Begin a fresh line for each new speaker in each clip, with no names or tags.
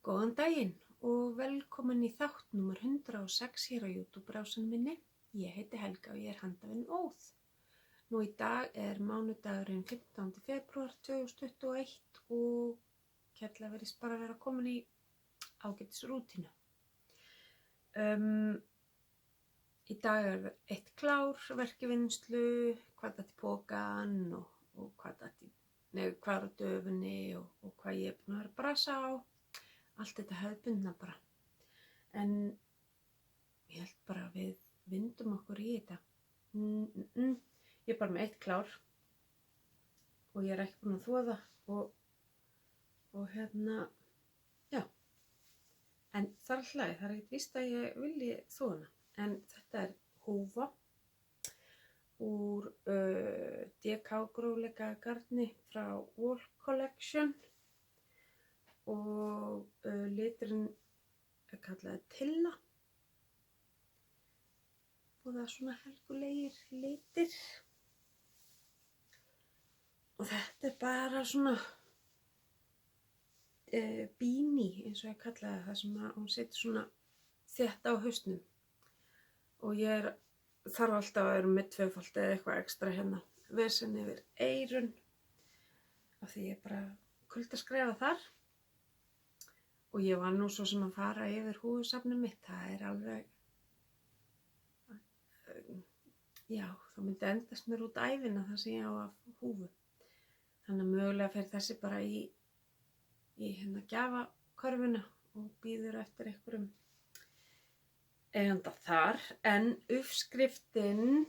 Góðan daginn og velkomin í þátt númer 106 hér á YouTube-rásinni minni. Ég heiti Helga og ég er handhafinn Óð. Nú í dag er mánudagurinn 15. febrúar 2021 og kærlega virðist bara vera komin í ágætis rútínu. Í dag er eitt klár, verkvinnslu, hvað datt í pokan og hvað á döfunni og hvað ég er búin að vera að brasa á. Allt þetta hefðbundna bara. En ég held bara að við vindum okkur í þetta. Ég er bara með eitt klár og ég er ekki búin að þvo það já. En það er alltaf, það er ekkert víst að ég vilji þvo hana. En þetta er húfa úr DK grófleika garni frá Wall Collection. Og liturinn er kallaði Tilla og það er svona helgulegir litir og þetta er bara svona beanie eins og ég kallaði það sem að hún setur svona þétt á hausnum og ég þarf alltaf að vera með tvöfalt eða eitthvað ekstra hérna vesen yfir eyrun af því ég bara kuldaskrefa þar. Og ég var nú svo sem að fara yfir húfusafnið mitt, það er alveg, já, það myndi endast mér út ævina það sem ég á af húfu. Þannig að mögulega fer þessi bara í gjafakörfuna og býður eftir einhverjum eiganda þar. En uppskriftin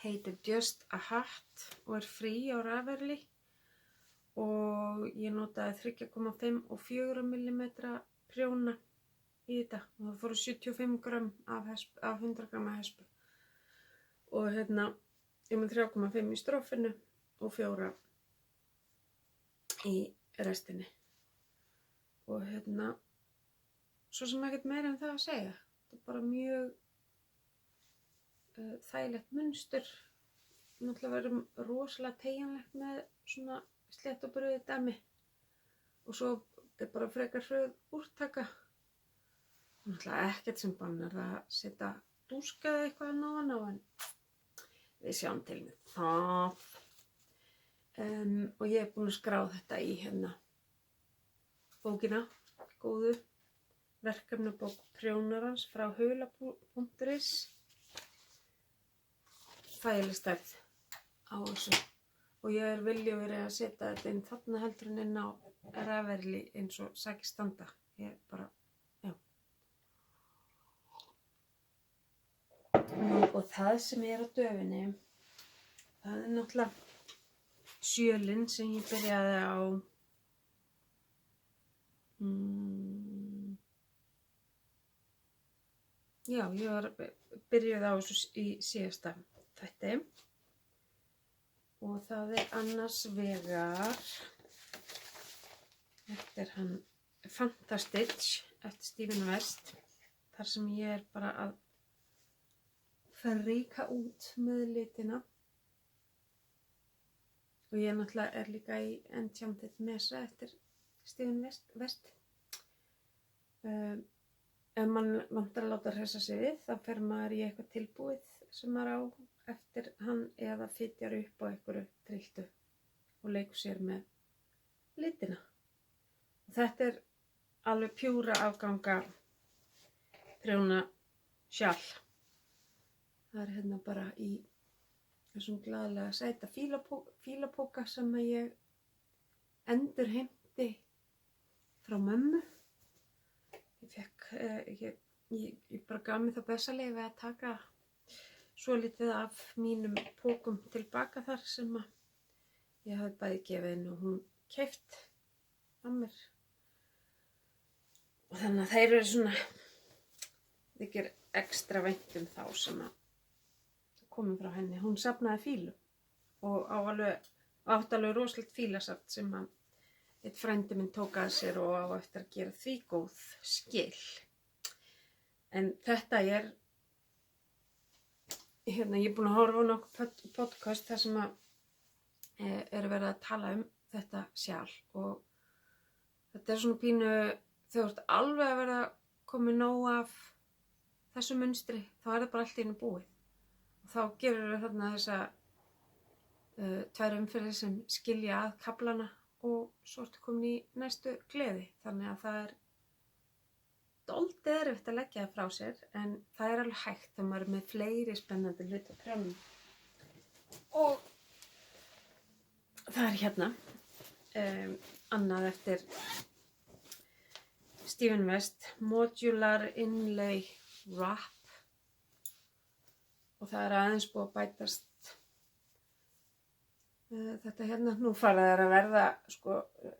heitir Just a Hat og er frí á Ravelli. Og ég notaði 3,5 og 4 mm prjóna í þetta og það fóru 75 gram af 100 gram af hespu og ég með 3,5 í strófinu og 4 í restinni og svo sem ekkert meira en það að segja, þetta er bara mjög þægilegt munstur, náttúrulega verður rosalega teygjanlegt með svona slétt og bröðið dæmi og svo er bara frekar hröð úrtaka og náttúrulega ekkert sem bannar að setja dúska eða eitthvað inn á hana en við sjáum til með það og ég er búin að skrá þetta í bókina góðu verkefnabók prjónarans frá hula.is þægileg stærð á þessu. Og ég er viljugur að setja þetta inn þarna heldur en inn á Ravelli eins og sækir standa. Ég bara, já. Og það sem er á döfinni, það er náttúrulega sjölinn sem ég byrjaði á. Já, ég byrjaði á þessu í síðasta þætti. Og það er annars vegar, þetta er hann Fantastitch eftir Stephen West, þar sem ég er bara að fríka út með litina. Og ég náttúrulega er líka í Enchanted Mesa eftir Stephen West. Ef mann vantar að láta hressa sig við, þá fer maður í eitthvað tilbúið sem maður á eftir hann eða fitjar upp á einhverju trilltu og leikur sér með litina. Og þetta er alveg pjúra afganga prjóna sjal. Það er bara í þessum glaðlega sæta fílapóka sem ég endurheimti frá mömmu. Ég bara gaf mér það bessaleyfi að taka svolítið af mínum pókum tilbaka þar sem að ég hafði bæði gefið henni og hún keypt af mér. Og þannig að þeir eru svona, þykir ekstra vænt þá sem að komið frá henni. Hún safnaði fílu og átti alveg rosalegt fílasafn sem að einn frændi minn tók að sér og á eftir að gera því góð skil. En þetta er ég er búin að horfa á nokkuð podcast þar sem að er verið að tala um þetta sjal og Þetta er svona pínu, þegar þú ert alveg að verða komið nóg af þessu munstri, þá er það bara allt í einu búið. Og þá gerur við þarna þessa tvær umferðir sem skilja að kaflana og svo ertu komin í næstu gleði. Þannig að það er dálítið erfitt að leggja það frá sér, en það er alveg hægt þegar maður er með fleiri spennandi hluti á prjónum. Og það er hérna annað eftir Stephen West, Modular Inlay Wrap, og það er aðeins búið að bætast þetta hérna. Nú fara þær að verða sko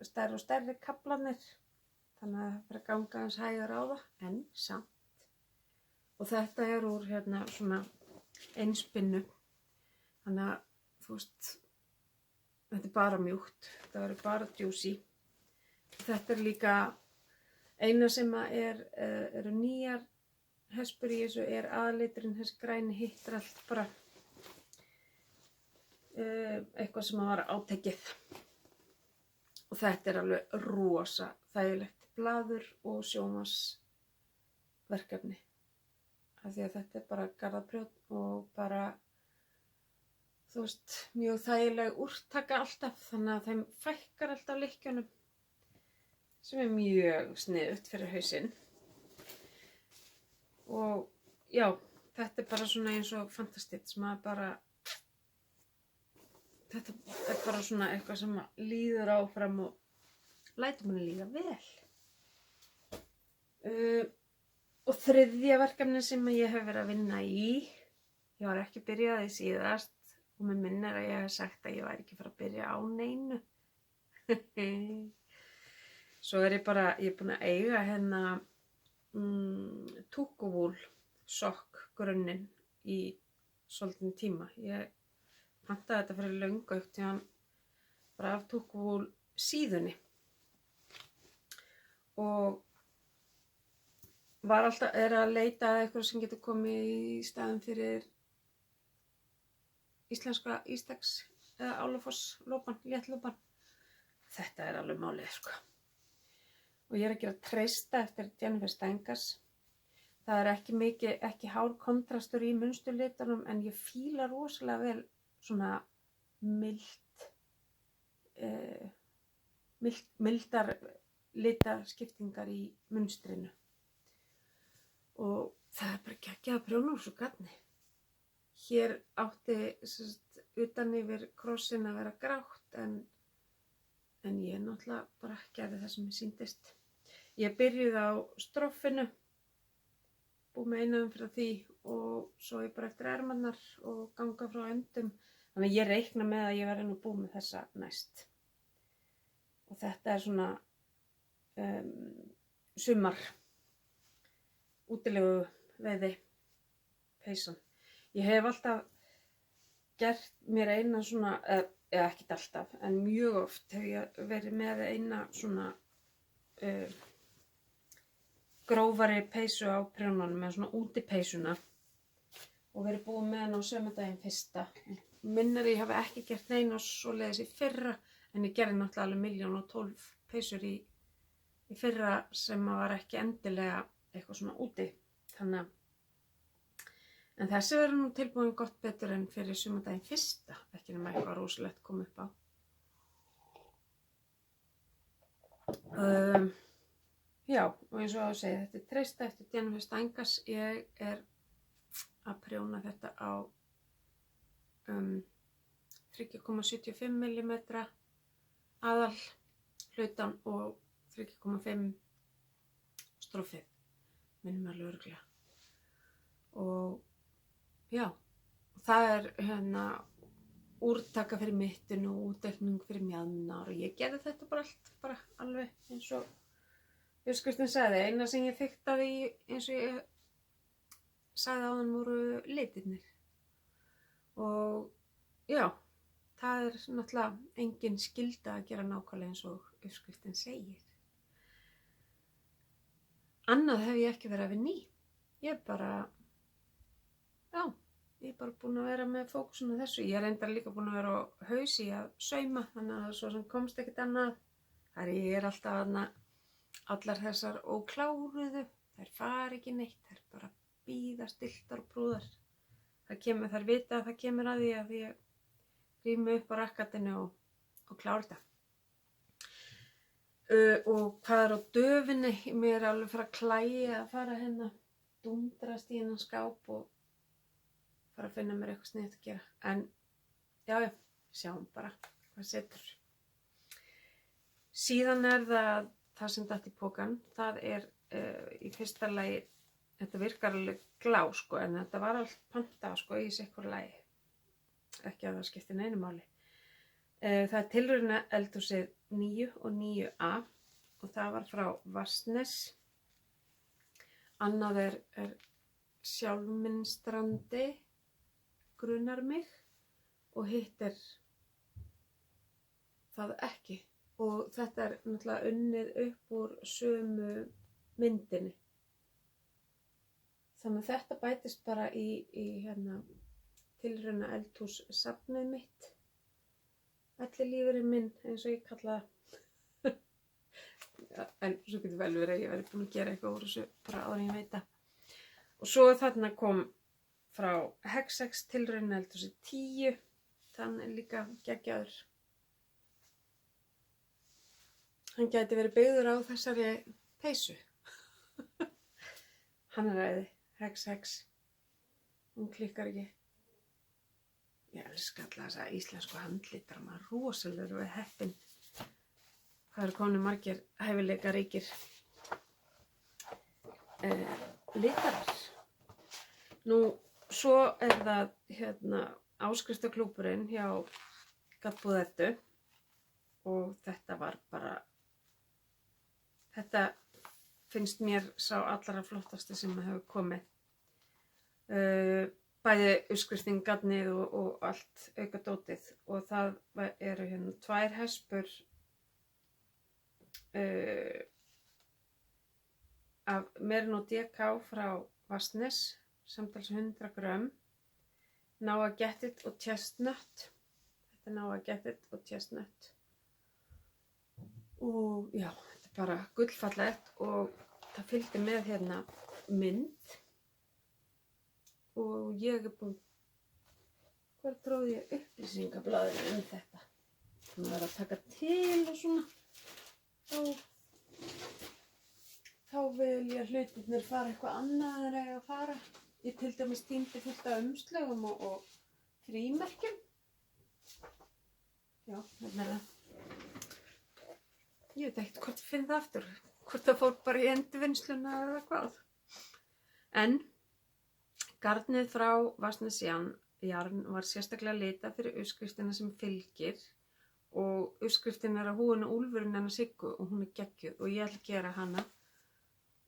stærri og stærri kaflanir, þannig að það fyrir að ganga aðeins hægar á það, en samt. Og þetta er úr hérna svona einspinnu, þannig að þú veist, þetta er bara mjúkt, þetta verður bara juicy. Þetta er líka eina sem eru nýjar hespur í þessu, er aðliturinn, þessi græni, hitt er allt bara eitthvað sem var átekið. Og þetta er alveg rosa þægilegt blaður og sjónvarpsverkefni, af því að þetta er bara garðaprjónn og bara, þú veist, mjög þægileg úrtaka alltaf, þannig að þeim fækkar alltaf lykkjunum, sem er mjög sniðugt fyrir hausinn. Og já, þetta er bara svona eins og fantastítt sem að bara, þetta er bara svona eitthvað sem líður áfram og lætur manni líða vel. Og þriðja verkefni sem ég hef verið að vinna í, ég var ekki byrjað í síðast og mér minnir að ég hef sagt að ég væri ekki fara að byrja á neinu. Svo er ég búin að eiga hérna túkuvúl sokk grunninn í svolítinn tíma. Ég pantaði þetta fyrir löngu upp til hann bara af túkuvúl síðunni og var alltaf að leita að eitthvað sem getur komið í staðinn fyrir íslenska Ístex eða Álafoss lópan, léttlópan. Þetta er alveg málið sko. Og ég er að gera treysta eftir Jennifer Steingars. Það er ekki hár kontrastur í munsturlitunum, en ég fíla rosalega vel svona mildar litaskiptingar í munstrinu. Og það er bara geggjað að prjóna úr svo gatni. Hér átti utan yfir krossin að vera grátt, en ég náttúrulega bara gerði það sem ég sýndist. Ég byrjuði á stroffinu, búið með eina umferð af því og svo ég bara eftir ermarnar og ganga frá endum. Þannig að ég reikna með að ég verði nú búið með þessa næst. Og þetta er svona sumar útilegu veiði peysan. Ég hef alltaf gert mér eina svona, eða ekkert alltaf, en mjög oft hef ég verið með eina svona grófari peysu á prjónunum, með svona útipeysuna og verið búið með henni á sumardaginn fyrsta. Minnir ég hafi ekki gert neina svoleiðis í fyrra, en ég gerði náttúrulega alveg 1.012 peysur í fyrra sem var ekki endilega eitthvað svona úti. Þannig að, en þessi verður nú tilbúin gott betur en fyrir sumardaginn fyrsta, ekki nema eitthvað rosalegt kom upp á. Já, og eins og að segja, þetta er treysta eftir Jennifer Steingars. Ég er að prjóna þetta á 3,75 mm aðal hlutan og 3,5 stroffið, minnum alveg örugglega. Og já, það er hérna úrtaka fyrir mittun og útdeikning fyrir mjaðmar og ég gerði þetta bara allt bara alveg eins og uppskriftin sagði. Eina sem ég fiktaði í, eins og ég sagði áðan, voru litirnir. Og já, það er náttúrulega engin skylda að gera nákvæmlega eins og uppskriftin segir. Annað hef ég ekki verið að vinna í. Ég er bara búin að vera með fókusun á þessu. Ég er reyndar líka búin að vera á haus í að sauma, þannig að svo sem komst ekkert annað. þar ég alltaf þarna, allar þessar ókláruðu, þær fara ekki neitt, þær bara bíða stilltar og prúðar. Þær vita að það kemur að því ég ríf mig upp á rakkatinu og klára þetta. Og hvað er á döfinni? Mér er alveg fara að klæja að fara hérna, dundrast í hennan skáp og fara að finna mér eitthvað sniðugt að gera. En já, sjáum bara hvað setur. Síðan er það sem datt í pokann. Það er í fyrsta lagi, þetta virkar alveg glá sko, en þetta var allt pantað sko í sitthvoru lagi. Ekki að það skipti neinu máli. Það er tilrauna eldhúsið 9 og 9A og það var frá Vatnsnes. Annað er Sjálfmynstrandi, grunar mig, og hitt er það ekki. Og þetta er náttúrulega unnið upp úr sömu myndinni. Þannig að þetta bætist bara í hérna, tilrauna eldhús safnið mitt. Ellilífurinn minn, eins og ég kalla það. En svo getur vel verið að ég verið búin að gera eitthvað úr þessu bara áður en ég veit það. Og svo þarna kom frá Hexex tilrauna eldhúsið 10. Þann er líka geggjaður. Hann gæti verið byggður á þessari peysu. Hann er ræði, Hexex. Hún klikkar ekki. Ég elska alltaf þessa íslensku handlitar, maður rosalega heppinn. Hvað eru komin margir hæfileika ríkir litarar. Nú, svo er það hérna áskriftaklúburinn hjá Gaddbúð Eddu og þetta var bara, þetta finnst mér sá allra flottasti sem hefur komið. Bæði uppskriftin, garnið og allt auka dótið og það eru hérna 2 hespur af Merino DK frá Vatnsnes, samtals 100 grömm, Now I Get It og Chestnut. Þetta er Now I Get It og Chestnut. Og já, þetta er bara gullfallegt og það fylgdi með hérna mynd. Og ég er búin, hvar tróði ég upplýsingablaðinu þetta? Þannig að taka til og svona. Þá vil ég hlutirnir fara eitthvað annað en eiga að fara. Ég til dæmis týndi fullt af umslögum og frímerkjum. Já, hérna er það. Ég veit ekkert hvort ég finn það aftur. Hvort það fór bara í endurvinnsluna eða hvað. En garnið frá Vatnsnes Jarn var sérstaklega litað fyrir uppskriftina sem fylgir og uppskriftin er að húinu úlfurinn hennar Siggu og hún er geggjuð og ég ætla að gera hana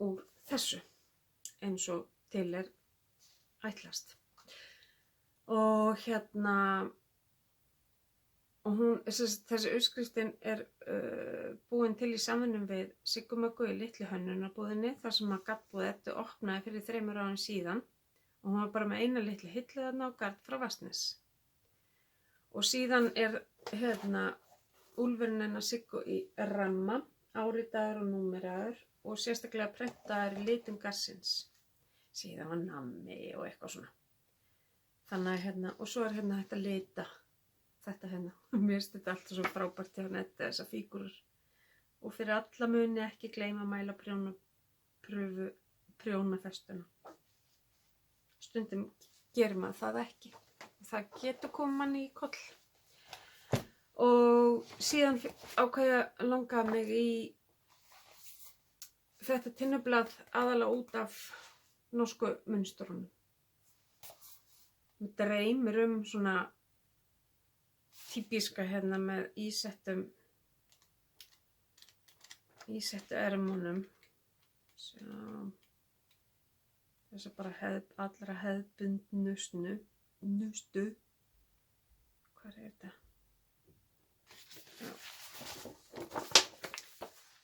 úr þessu eins og til er ætlast. Og hérna, og hún, þessi uppskriftin er búin til í samvinnum við Siggu Möggu í litlu hönnunarbúðinni þar sem að Gaddbúð Eddu opnaði fyrir 3 árum síðan. Og hún var bara með eina litlu hillu þarna á garð frá Vatnsnes. Og síðan er hérna úlfurinn hennar Siggu í ramma, áritaður og númeraður og sérstaklega prentaður í litum gassins. Síðan var nammi og eitthvað svona. Þannig að hérna, og svo er hérna þetta lita, þetta hérna. Mér finnst þetta alltaf svo frábært hjá Eddu, þessar fígúrur. Og fyrir alla muni ekki gleyma að mæla prjónafestuna. Stundum gerir maður það ekki. Það getur komið manni í koll. Og síðan ákvað ég að langa mig í þetta tinnublað aðalega út af norsku munstrunum. Mér dreymir svona típiska hérna með ísettu ermunum. Þess að bara allra hefðbundnustu. Hvað er þetta? Já.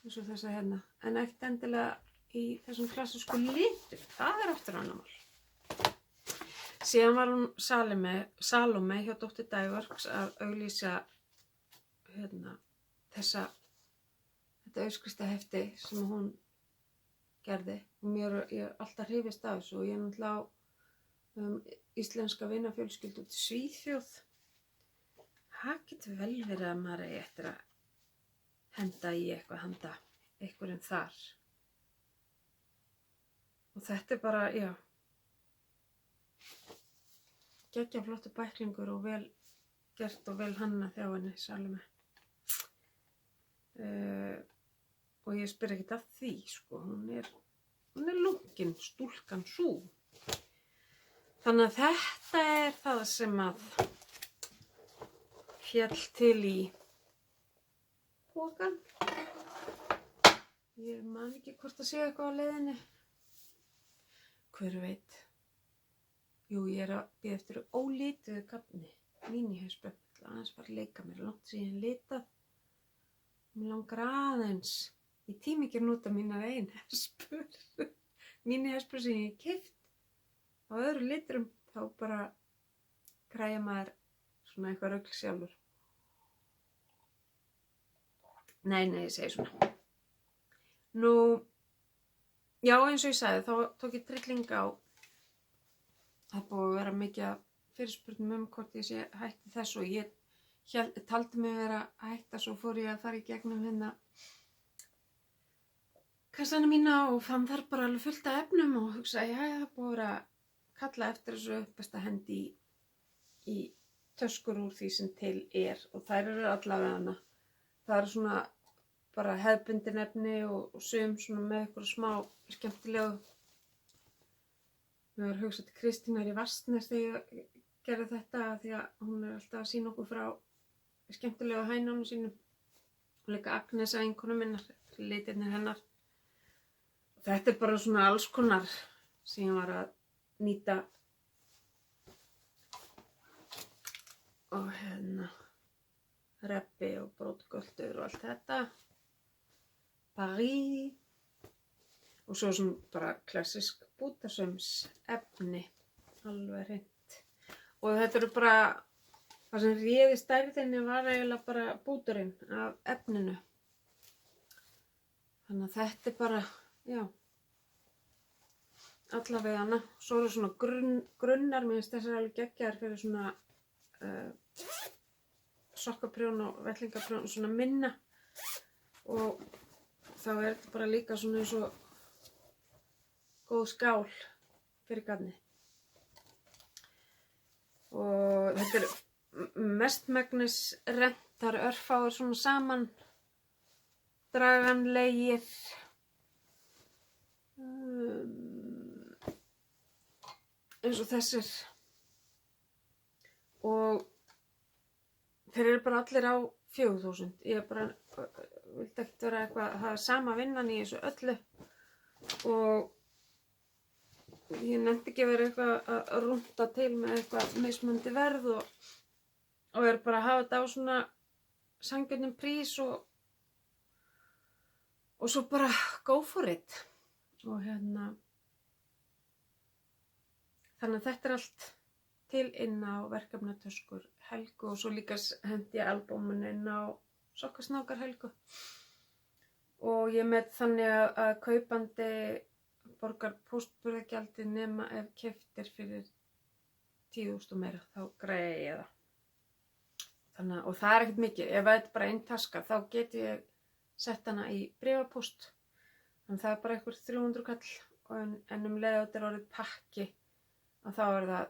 Og svo þessa hérna. En ekkert endilega í þessum klassísku litum. Það er aftur annar mál. Síðan var hún Salome hjá Dóttir Dævorks að auglýsa hérna, þessa þetta uppskriftarhefti sem hún gerði og ég er alltaf hrifist af þessu og ég er náttúrulega á íslenska vinafjölskyldu út í Svíþjóð. Það getur vel verið að maður eigi eftir að henda í eitthvað handa einhverjum þar. Og þetta er bara, já, geggjað flottur bæklingur og vel gert og vel hannað hjá henni Salome. Og ég spyr ekkert af því, sko, hún er lungin, stúlkan sú. Þannig að þetta er það sem að féll til í pokan. Ég man ekki hvort að sé eitthvað á leiðinni. Hver veit. Jú, ég er að bíða eftir ólituðu gafni. Mínihespu. Aðeins bara að leika mér. Langt síðan litað. Mér langar aðeins. Ég tími ekki að nota mínar eigin hespur. Mínihespur sem ég hef keypt á öðru litrum. Þá bara græja maður svona eitthvað rugl sjálfur. Nei, ég segi svona. Nú, já, eins og ég sagði, þá tók ég trilling á. Það búið að vera mikið fyrirspurnum hvort ég sé hætti þessu og ég taldi mig vera að hætta, svo fór ég að fara í gegnum hérna kassana mína og fann þar bara alveg fullt af efnum og hugsaði, já, það búið að vera að kalla eftir þessu best að hendi í töskur úr því sem til er og þær eru allavega hana. Það eru svona bara hefðbundin efni og sum svona með eitthvað smá skemmtilegu. Mér var hugsað til Kristínar í Vatnsnes þegar ég gerði þetta því að hún er alltaf að sýna okkur frá skemmtilegu hænunum sínum. Og líka Agnes að einkonu minnar, litirnir hennar. Og þetta er bara svona alls konar sem ég var að nýta. Og hérna reppi og brótgöldur og allt þetta. Paris. Og svo svona bara klassisk bútasaums efni. Alveg hreint. Og þetta eru bara, það sem réði stærðinni var eiginlega bara búturinn af efninu. Þannig að þetta er bara, já. Allavega hana. Svo eru svona grunnar, mér finnst þessar alveg geggjaðar fyrir svona sokkaprjón og vettlingaprjón, svona minna. Og þá er þetta bara líka svona eins og góð skál fyrir garnið. Og þetta er mestmegnis rentar örfáir svona saman, draganlegir. Eins og þessir. Og þeir eru bara allir á 4000. Ég bara vildi ekkert vera eitthvað, það er sama vinnan í þessu öllu og ég nefndi ekki að vera eitthvað að rúnta til með eitthvað mismunandi verð og er bara að hafa þetta á svona sanngjörnum prís og svo bara go for it. Og hérna, þannig að þetta er allt til inn á verkefnatöskur Helgu og svo líka hendi ég albúmin inn á Sokkasnákar Helgu. Og ég met þannig að kaupandi borgar póstburðargjaldið nema ef keypt fyrir 10.000 og meira, þá greiði ég það. Þannig, og það er ekkert mikið, ef það er bara einn taska þá get ég sett hana í bréfapóst. Þannig það er bara einhver 300 kall en leið þetta er orðið pakki að þá er það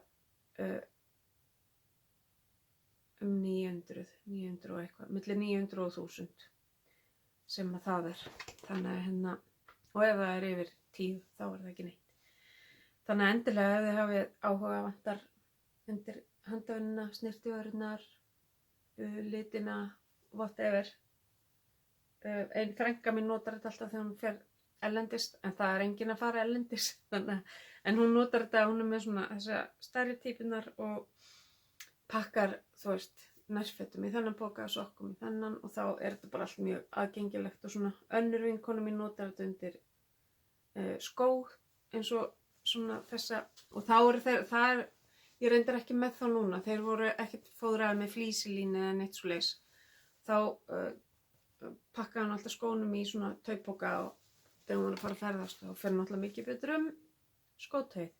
900 og eitthvað, milli 900 og 1000 sem að það er. Þannig að hérna, og ef það er yfir 10 þá er það ekki neitt. Þannig að endilega ef þið hafið áhuga vantar undir handavennina, snyrtivörurnar, litina, whatever. Ein frænka mín notar þetta alltaf þegar hún fer ellendis, en það er enginn að fara ellendis. En hún notar þetta, hún er með svona þessa stærri típunar og pakkar, þú veist, nærfötum í þennan poka, sokkum í þennan og þá er þetta bara allt mjög aðgengilegt og svona önnur vinkona mín notar þetta undir skó eins og svona þessa og þá eru þeir, ég reyndar ekki með þá núna, þeir voru ekkert fóðraðir með flísilínu eða neitt svoleiðis. Þá pakka pakkaði alltaf skónum í svona taupoka og þegar hún var að fara að ferðast og fer náttúrulega mikið betur skótauð.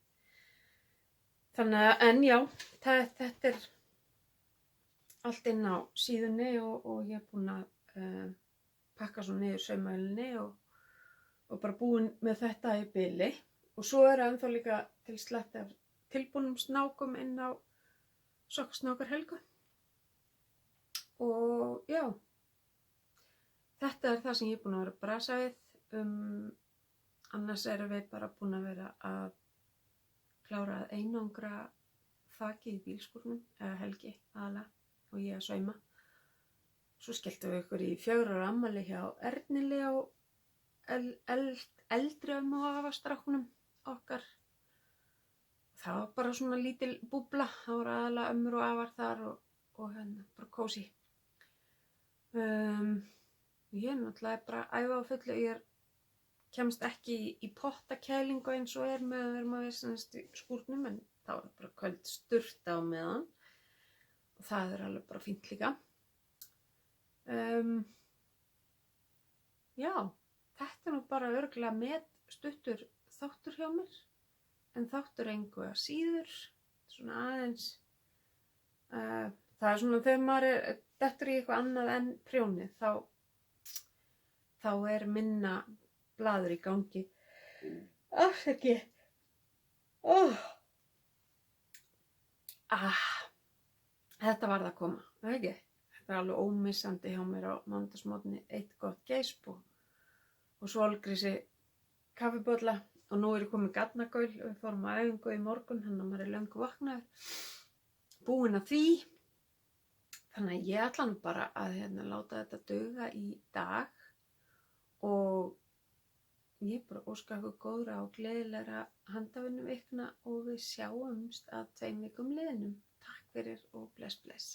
Þannig að, en já, þetta allt inn á síðunni og ég búin að pakka svo niður saumavélinni og bara búin með þetta í bili. Og svo ennþá líka til sletti af tilbúnum snákum inn á sokkasnákar Helgu. Og já, þetta það sem ég búin að vera að brasa við. Annars erum við bara búin að vera að klára að einangra þakið í bílskúrnum, eða Helgi aðalega, og ég að sauma. Svo skelltum við ykkur í 4 ára afmæli hjá Ernili á eldri og afastráknum okkar. Það var bara svona lítil búbla, það voru aðalega ömmur og afar þar og bara kósí. Ég náttúrulega bara að æfa á fullu, ég kemst ekki í pottakælingu eins og með að vera maður í skúrnum, en þá var bara köld sturta á meðan og það alveg bara fínt líka. Já, þetta nú bara örugglega með stuttur þáttur hjá mér, en þáttur engu að síður, svona aðeins. Það svona þegar maður dettur í eitthvað annað en prjónið, þá minna blaður í gangi. Afsaki. Þetta varð að koma, ekki? Þetta alveg ómissandi hjá mér á mánudagsmorgni, eitt gott geisp og svolgrisi kaffibolla og nú ég komin gatnagaul og við fórum að æfingu í morgun, þannig að maður löngu vaknaður. Búin að því. Þannig að ég ætla nú bara að láta þetta duga í dag og ég bara óska ykkur góðra og gleðilegra handavinnuvikna og við sjáumst að 2 vikum liðnum. Takk fyrir og bless bless.